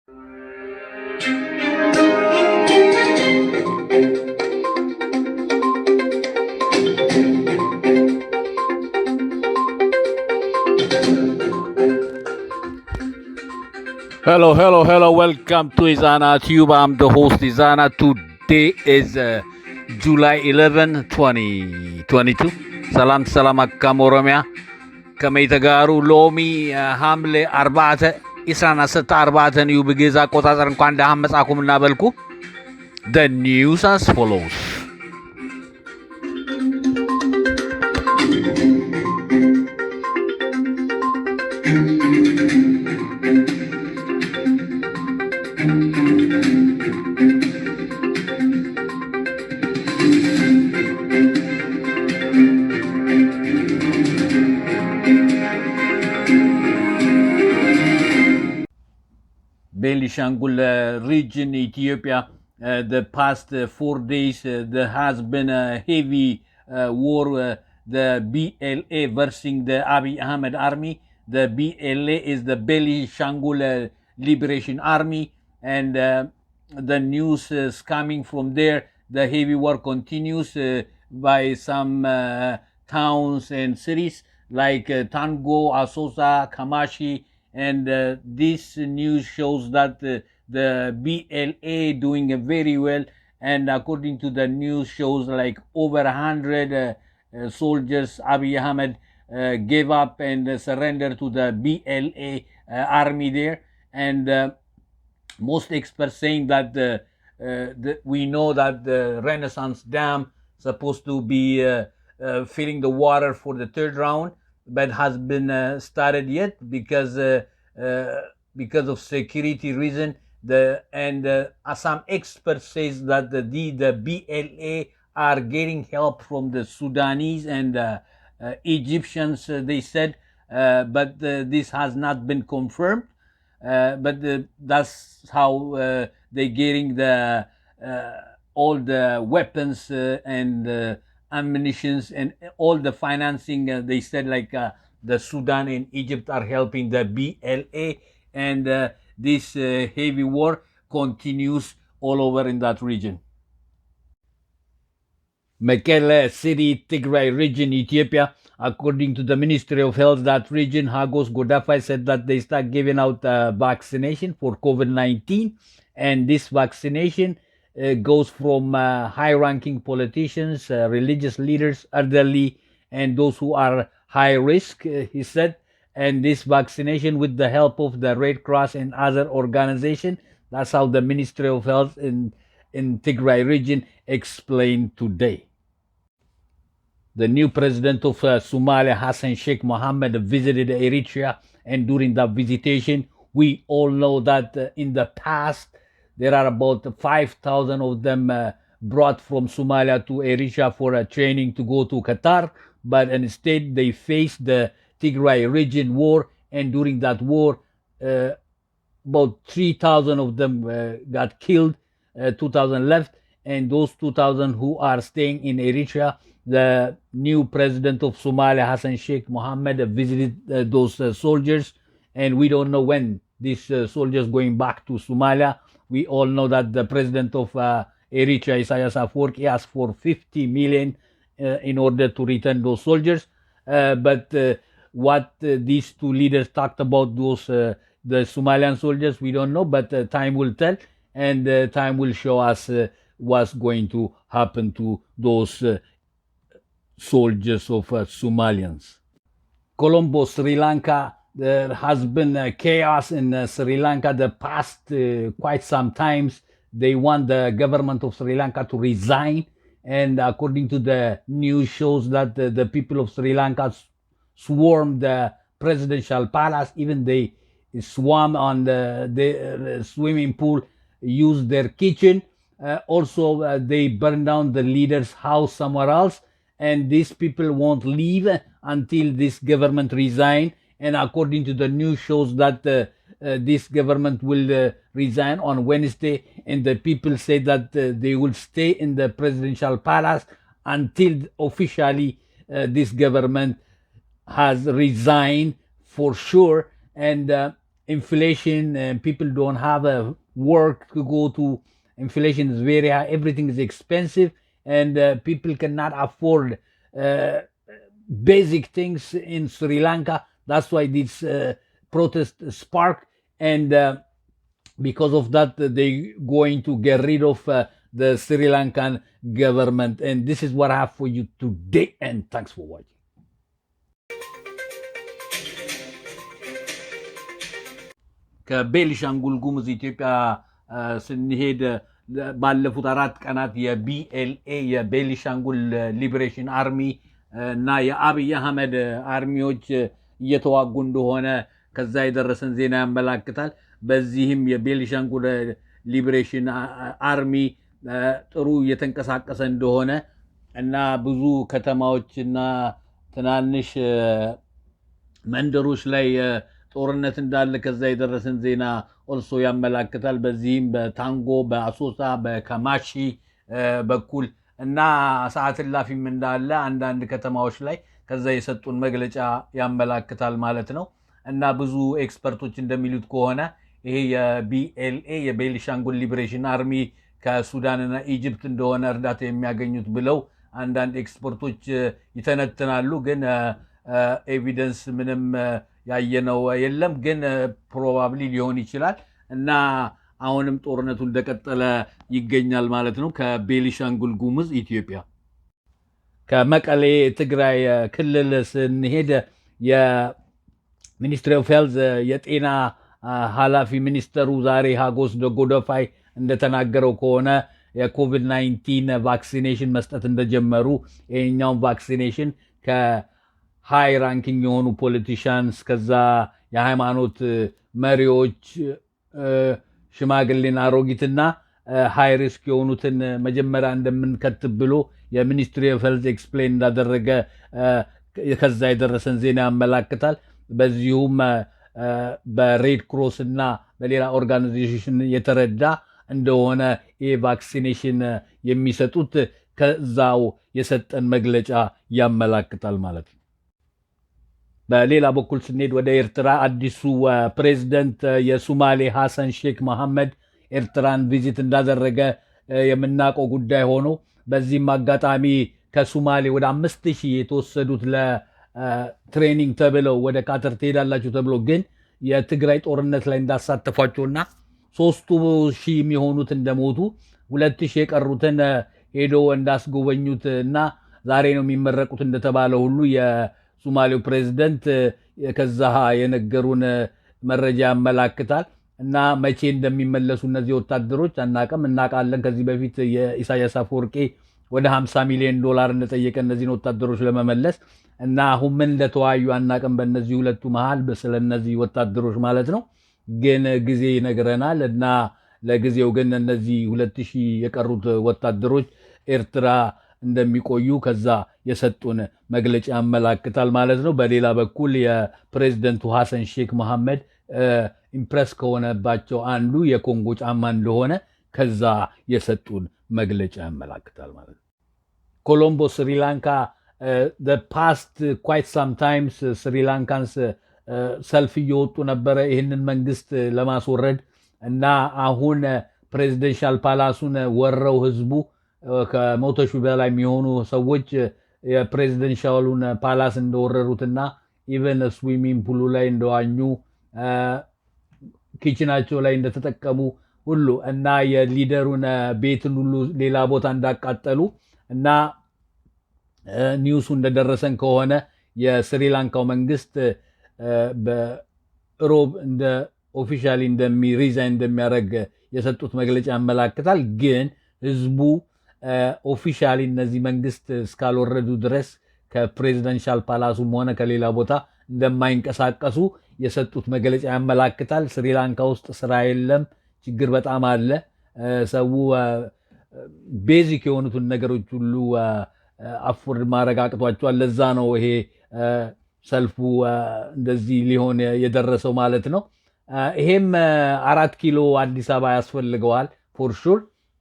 Hello, hello, hello. Welcome to Ezana Tube. I'm the host Ezana. Today is July 11, 2022. Salam salam akkam Oromia. كما يتقاروا لومي حملة أربعة إسرانا ستة أربعة نيو بجيزا قطع نقان ده هم مساكم نابلكو. The news as follows. Benishangul region, Ethiopia, the past 4 days, there has been a heavy war. The BLA versus the Abiy Ahmed army. The BLA is the Benishangul Liberation Army, and the news is coming from there. The heavy war continues by some towns and cities like Tango, Asosa, Kamashi, and this news shows that the BLA doing very well, and according to the news shows like over 100 soldiers Abiy Ahmed gave up and surrendered to the BLA army there, and most experts saying that we know that the Renaissance Dam supposed to be filling the water for the third round, but has been started yet because of security reason. Some experts says that the BLA are getting help from the Sudanese and Egyptians. They said, but this has not been confirmed. But that's how they're getting the all the weapons and ammunitions and all the financing. They said like the Sudan and Egypt are helping the BLA, and this heavy war continues all over in that region. Mekelle City, Tigray region, Ethiopia. According to the Ministry of Health, that region, Hagos Godafai said that they start giving out vaccination for COVID-19. And this vaccination goes from high-ranking politicians, religious leaders, elderly, and those who are high risk, he said. And this vaccination with the help of the Red Cross and other organizations. That's how the Ministry of Health in Tigray region explained today. The new president of Somalia, Hassan Sheikh Mohammed, visited Eritrea, and during that visitation, we all know that in the past, there are about 5,000 of them brought from Somalia to Eritrea for training to go to Qatar, but instead they faced the Tigray region war, and during that war, about 3,000 of them got killed, 2,000 left, and those 2,000 who are staying in Eritrea, the new president of Somalia, Hassan Sheikh Mohammed, visited those soldiers, and we don't know when these soldiers going back to Somalia. We all know that the president of Eritrea, Isaias Afwerki, asked for 50 million in order to return those soldiers. But what these two leaders talked about those the Somalian soldiers, we don't know, but time will tell, and time will show us what's going to happen to those soldiers of Somalians. Colombo, Sri Lanka. There has been chaos in Sri Lanka the past quite some times. They want the government of Sri Lanka to resign, and according to the news shows that the people of Sri Lanka swarmed the presidential palace. Even they swam on the swimming pool, used their kitchen. Also, they burned down the leader's house somewhere else, and these people won't leave until this government resign. And according to the news shows that this government will resign on Wednesday, and the people say that they will stay in the presidential palace until officially this government has resigned for sure. And inflation and people don't have a work to go to. Inflation is very high. Everything is expensive, and people cannot afford uh, basic things in Sri Lanka. That's why this protest sparked, and because of that, they going to get rid of the Sri Lankan government. And this is what I have for you today. And thanks for watching. ከቤኒሻንጉል ጉሙዝ ኢትዮጵያ ስንሄድ ባለፉት 4 ቀናት የቢኤልኤ የቤኒሻንጉል ሊበሬሽን አርሚ እና የአብይ አህመድ አርሚዎች እየተዋጉ እንደሆነ ከዛ የደረሰን ዜና ያመላክታል። በዚህም የቤኒሻንጉል ሊበሬሽን አርሚ ጥሩ እየተንቀሳቀሰ እንደሆነ እና ብዙ ከተማዎችና ትናንሽ መንደሮች ላይ ጦርነት እንዳለ ከዛ የደረሰን ዜና ኦልሶ ያመላክታል። በዚህም በታንጎ በአሶሳ በከማሺ በኩል እና ሰዓት እላፊም እንዳለ አንዳንድ ከተማዎች ላይ ከዛ የሰጡን መግለጫ ያመላክታል ማለት ነው። እና ብዙ ኤክስፐርቶች እንደሚሉት ከሆነ ይሄ የቢኤልኤ የቤኒሻንጉል ሊበሬሽን አርሚ ከሱዳንና ኢጅፕት እንደሆነ እርዳታ የሚያገኙት ብለው አንዳንድ ኤክስፐርቶች ይተነትናሉ። ግን ኤቪደንስ ምንም ያየነው የለም። ግን ፕሮባብሊ ሊሆን ይችላል እና አሁንም ጦርነቱ እንደቀጠለ ይገኛል ማለት ነው። ከቤኒሻንጉል ጉሙዝ ኢትዮጵያ ከመቀሌ ትግራይ ክልል ስንሄድ የሚኒስትሪ ኦፍ ሄልዝ የጤና ኃላፊ ሚኒስተሩ ዛሬ ሀጎስ ጎደፋይ እንደተናገረው ከሆነ የኮቪድ-19 ቫክሲኔሽን መስጠት እንደጀመሩ ይሄኛውን ቫክሲኔሽን ከሃይ ራንኪንግ የሆኑ ፖለቲሻንስ ከዛ የሃይማኖት መሪዎች ሽማግሌና አሮጊትና ሃይ ሪስክ የሆኑትን መጀመሪያ እንደምንከትብ ብሎ የሚኒስትሪ ኦፍ ሄልዝ ኤክስፕሌን እንዳደረገ ከዛ የደረሰን ዜና ያመላክታል። በዚሁም በሬድ ክሮስ እና በሌላ ኦርጋናይዜሽን የተረዳ እንደሆነ ይህ ቫክሲኔሽን የሚሰጡት ከዛው የሰጠን መግለጫ ያመላክታል ማለት ነው። በሌላ በኩል ስንሄድ ወደ ኤርትራ አዲሱ ፕሬዝደንት የሱማሌ ሐሰን ሼክ መሐመድ ኤርትራን ቪዚት እንዳደረገ የምናውቀው ጉዳይ ሆኖ በዚህም አጋጣሚ ከሱማሌ ወደ 5000 የተወሰዱት ለትሬኒንግ ተብለው ወደ ካተር ትሄዳላችሁ ተብሎ ግን የትግራይ ጦርነት ላይ እንዳሳተፏቸውና 3000 የሚሆኑት እንደሞቱ 2000 የቀሩትን ሄዶ እንዳስጎበኙት እና ዛሬ ነው የሚመረቁት እንደተባለ ሁሉ የሱማሌው ፕሬዝደንት ከዛ የነገሩን መረጃ ያመላክታል። እና መቼ እንደሚመለሱ እነዚህ ወታደሮች አናቀም። እናቃለን ከዚህ በፊት የኢሳያስ አፈወርቂ ወደ $50 ሚሊዮን እንደጠየቀ እነዚህን ወታደሮች ለመመለስ እና አሁን ምን እንደተዋዩ አናቀም በእነዚህ ሁለቱ መሃል ስለነዚህ ወታደሮች ማለት ነው። ግን ጊዜ ይነግረናል እና ለጊዜው ግን እነዚህ 2000 የቀሩት ወታደሮች ኤርትራ እንደሚቆዩ ከዛ የሰጡን መግለጫ ያመላክታል ማለት ነው። በሌላ በኩል የፕሬዝደንቱ ሐሰን ሼክ መሐመድ ኢምፕረስ ከሆነባቸው አንዱ የኮንጎ ጫማ እንደሆነ ከዛ የሰጡን መግለጫ ያመላክታል ማለት ነው። ኮሎምቦ ስሪላንካ the past quite sometimes ስሪላንካንስ ሰልፍ እየወጡ ነበረ ይህንን መንግስት ለማስወረድ እና አሁን ፕሬዚደንሻል ፓላሱን ወረው ህዝቡ ከ100 ሺህ በላይ የሚሆኑ ሰዎች የፕሬዚደንሻሉን ፓላስ እንደወረሩትና ኢቨን ስዊሚንግ ፑሉ ላይ እንደዋኙ ኪችናቸው ላይ እንደተጠቀሙ ሁሉ እና የሊደሩን ቤትን ሁሉ ሌላ ቦታ እንዳቃጠሉ እና ኒውሱ እንደደረሰን ከሆነ የስሪላንካው መንግስት በሮብ እንደ ኦፊሻሊ ሪዛይን እንደሚያደርግ የሰጡት መግለጫ ያመላክታል። ግን ህዝቡ ኦፊሻሊ እነዚህ መንግስት እስካልወረዱ ድረስ ከፕሬዚደንሻል ፓላሱም ሆነ ከሌላ ቦታ እንደማይንቀሳቀሱ የሰጡት መግለጫ ያመላክታል። ስሪላንካ ውስጥ ስራ የለም፣ ችግር በጣም አለ። ሰው ቤዚክ የሆኑትን ነገሮች ሁሉ አፎርድ ማድረግ አቅቷቸዋል። ለዛ ነው ይሄ ሰልፉ እንደዚህ ሊሆን የደረሰው ማለት ነው። ይሄም 4 ኪሎ አዲስ አበባ ያስፈልገዋል ፎር ሹር።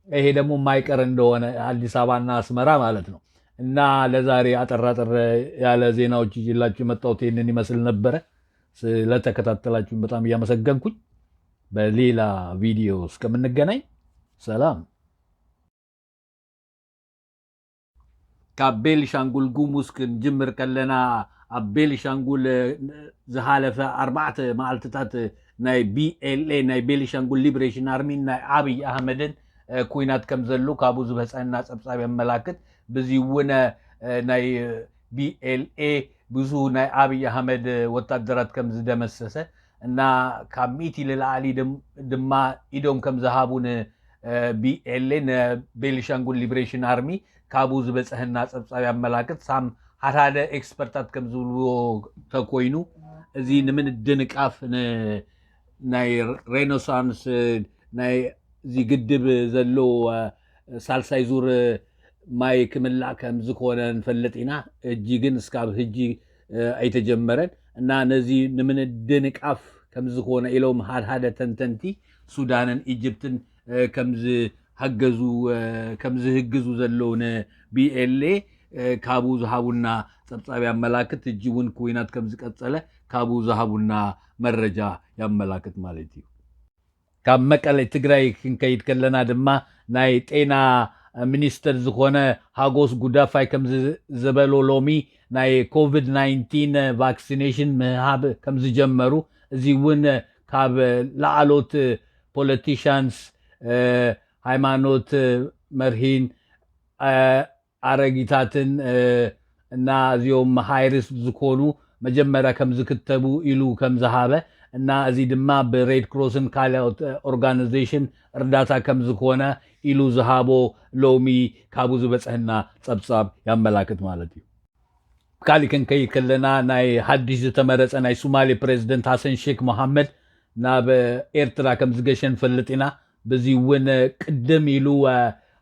ይሄ ደግሞ የማይቀር እንደሆነ አዲስ አበባና አስመራ ማለት ነው። እና ለዛሬ አጠራጠር ያለ ዜናዎች ይዤላችሁ የመጣሁት ይህንን ይመስል ነበረ። ስለተከታተላችሁን በጣም እያመሰገንኩኝ በሌላ ቪዲዮ እስከምንገናኝ ሰላም። ካብ ቤኒሻንጉል ጉሙዝ ክንጅምር ከለና ኣብ ቤኒሻንጉል ዝሓለፈ 4 መዓልትታት ናይ BLA ናይ ቤኒሻንጉል ሊበሬሽን ኣርሚ ናይ ኣብይ ኣሕመድን ኩናት ከም ዘሎ ካብኡ ዝበፅሐና ፀብፃብ የመላክት በዚ እውን ናይ BLA ብዙ ናይ ኣብይ ኣሕመድ ወታደራት ከም ዝደመሰሰ እና ካብ ሚእቲ ልላዕሊ ድማ ኢዶም ከም ዝሃቡን BLA ቤኒሻንጉል ሊበሬሽን ኣርሚ ካብኡ ዝበፅሐና ፀብፃብ የመላክት ሳም ሓደ ኤክስፐርታት ከም ዝብልዎ ተኮይኑ እዚ ንምንድንቃፍ ናይ ሬኔሳንስ ናይ እዚ ግድብ ዘሎ ሳልሳይ ዙር ማይ ክምላእ ከም ዝኮነ ንፈልጥ ኢና እጂ ግን እስካብ ሕጂ ኣይተጀመረን እና ነዚ ንምንድንቃፍ ከም ዝኮነ ኢሎም ሓደ ተንተንቲ ሱዳንን ኢጅፕትን ከም ዝህግዙ ዘለው BLA ካብኡ ዝሃቡና ፀብፃብ ያመላክት እጂ እውን ኩናት ከም ዝቀፀለ ካብኡ ዝሃቡና መረጃ ያመላክት ማለት እዩ። ካብ መቀለ ትግራይ ክንከይድ ከለና ድማ ናይ ጤና ሚኒስተር ዝኮነ ሃጎስ ጉዳፋይ ከም ዝበሎ ሎሚ ናይ ኮቪድ-19 ቫክሲኔሽን ምሃብ ከም ዝጀመሩ እዚ እውን ካብ ላዕሎት ፖለቲሽንስ ሃይማኖት መርሂን ኣረጊታትን እና እዚኦም ሃይሪስ ዝኮኑ መጀመርያ ከም ዝክተቡ ኢሉ ከም ዝሃበ እና እዚ ድማ ብሬድ ክሮስን ካልኦት ኦርጋናይዜሽን እርዳታ ከም ዝኮነ ኢሉ ዝሃቦ ሎሚ ካብኡ ዝበፅሐና ፀብፃብ ያመላክት ማለት እዩ። ካሊእ ክንከይድ ከለና ናይ ሓድሽ ዝተመረፀ ናይ ሶማሌ ፕሬዚደንት ሃሰን ሼክ መሐመድ ናብ ኤርትራ ከም ዝገሸ ንፈልጥ ኢና። በዚ እውን ቅድም ኢሉ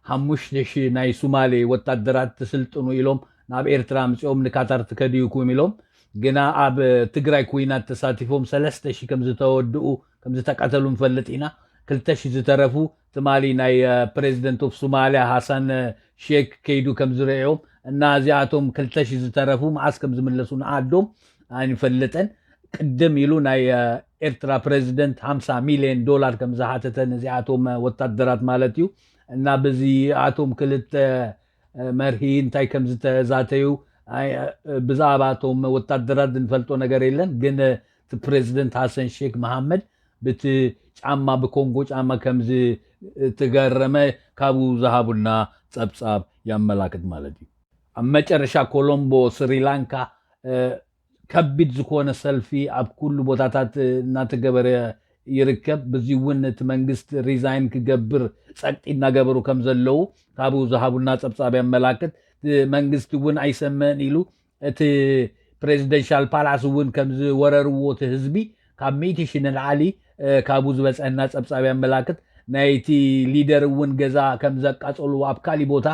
5,000 ናይ ሶማሌ ወታደራት ትስልጥኑ ኢሎም ናብ ኤርትራ ምፅኦም ንካታር ትከድዩኩም ኢሎም ግና ኣብ ትግራይ ኩናት ተሳቲፎም 3,000 ከም ዝተወድኡ ከም ዝተቃተሉ ንፈልጥ ኢና። 2,000 ዝተረፉ ትማሊ ናይ ፕሬዚደንት ኦፍ ሶማሊያ ሃሰን ሼክ ከይዱ ከም ዝረኦም እና እዚኣቶም 2,000 ዝተረፉ መዓስ ከም ዝምለሱ ንዓዶም ኣይንፈልጥን። ቅድም ኢሉ ናይ ኤርትራ ፕሬዚደንት $50 ሚልዮን ከም ዝሓተተን እዚኣቶም ወታደራት ማለት እዩ እና በዚኣቶም ክልተ መርሂ እንታይ ከም ዝተዛተዩ ብዛዕባቶም ወታደራት እንፈልጦ ነገር የለን። ግን ፕሬዚደንት ሃሰን ሼክ መሐመድ ብቲ ጫማ ብኮንጎ ጫማ ከም ዝትገረመ ካብኡ ዝሃቡና ፀብፃብ ያመላክት ማለት እዩ። ኣብ መጨረሻ ኮሎምቦ ስሪላንካ ከቢድ ዝኮነ ሰልፊ ኣብ ኩሉ ቦታታት እናተገበረ ይርከብ። በዚ እውን እቲ መንግስቲ ሪዛይን ክገብር ፀቅጢ እናገበሩ ከም ዘለው ካብኡ ዝሃቡና ፀብፃብ ያመላክት። መንግስቲ እውን ኣይሰምዕን ኢሉ እቲ ፕሬዚደንሻል ፓላስ እውን ከም ዝወረርዎ እቲ ህዝቢ ካብ 100,000 ንላዕሊ ካብኡ ዝበፅሐና ፀብፃብ ያመላክት። ናይቲ ሊደር እውን ገዛ ከም ዘቃፀሉ ኣብ ካሊእ ቦታ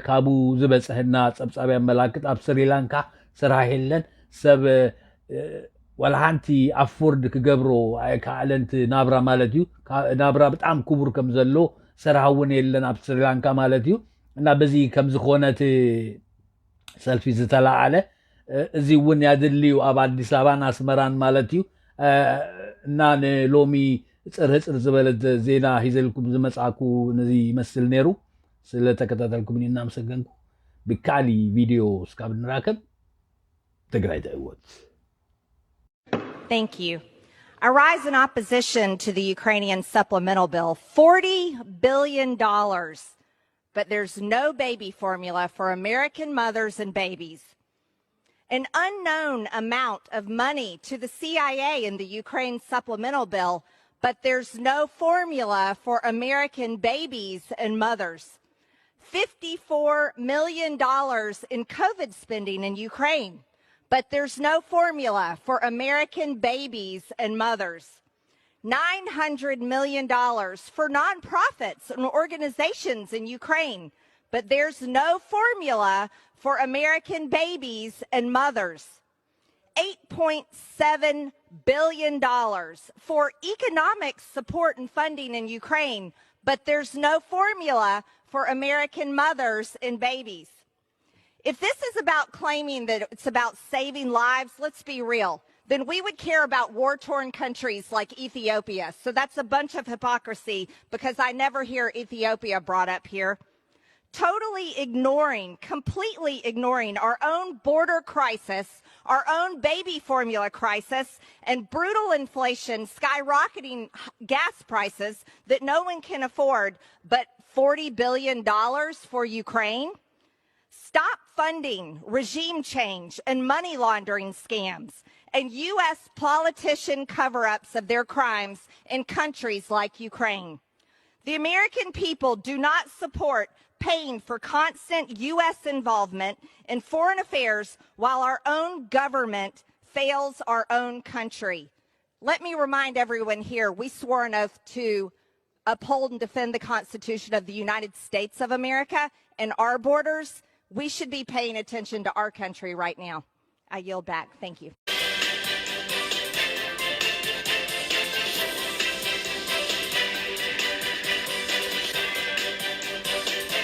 ካብኡ ዝበፅሐና ፀብፃብ ያመላክት። ኣብ ስሪላንካ ስራሕ የለን ሰብ ወላ ሓንቲ ኣፎርድ ክገብሮ ኣይከኣለንቲ ናብራ ማለት እዩ። ናብራ ብጣዕሚ ክቡር ከም ዘሎ ስራሕ እውን የለን ኣብ ስሪላንካ ማለት እዩ እና በዚ ከም ዝኾነት ሰልፊ ዝተላዓለ እዚ እውን ያድልዩ ኣብ ኣዲስ ኣበባን ኣስመራን ማለት እዩ እና ንሎሚ ፅርህፅር ዝበለት ዜና ሂዘልኩም ዝመፅኣኩ ነዚ ይመስል ነይሩ። ስለተከታተልኩም እናመሰገንኩ ብካሊእ ቪድዮ እስካብ ንራከብ ትግራይ ትዕወት። Thank you. I rise in opposition to the Ukrainian supplemental bill. $40 billion. But there's no baby formula for American mothers and babies. An unknown amount of money to the CIA in the Ukraine supplemental bill, but there's no formula for American babies and mothers. $54 million in COVID spending in Ukraine, but there's no formula for American babies and mothers. $900 million for nonprofits and organizations in Ukraine, but there's no formula for American babies and mothers. $8.7 billion for economic support and funding in Ukraine, but there's no formula for American mothers and babies. If this is about claiming that it's about saving lives, let's be real. then we would care about war-torn countries like Ethiopia. So that's a bunch of hypocrisy because I never hear Ethiopia brought up here. Totally ignoring, completely ignoring our own border crisis, our own baby formula crisis, and brutal inflation, skyrocketing gas prices that no one can afford, but $40 billion for Ukraine. Stop funding regime change and money laundering scams and U.S. politician cover-ups of their crimes in countries like Ukraine. The American people do not support paying for constant U.S. involvement in foreign affairs while our own government fails our own country. Let me remind everyone here, we swore an oath to uphold and defend the Constitution of the United States of America and our borders. We should be paying attention to our country right now. I yield back. Thank you.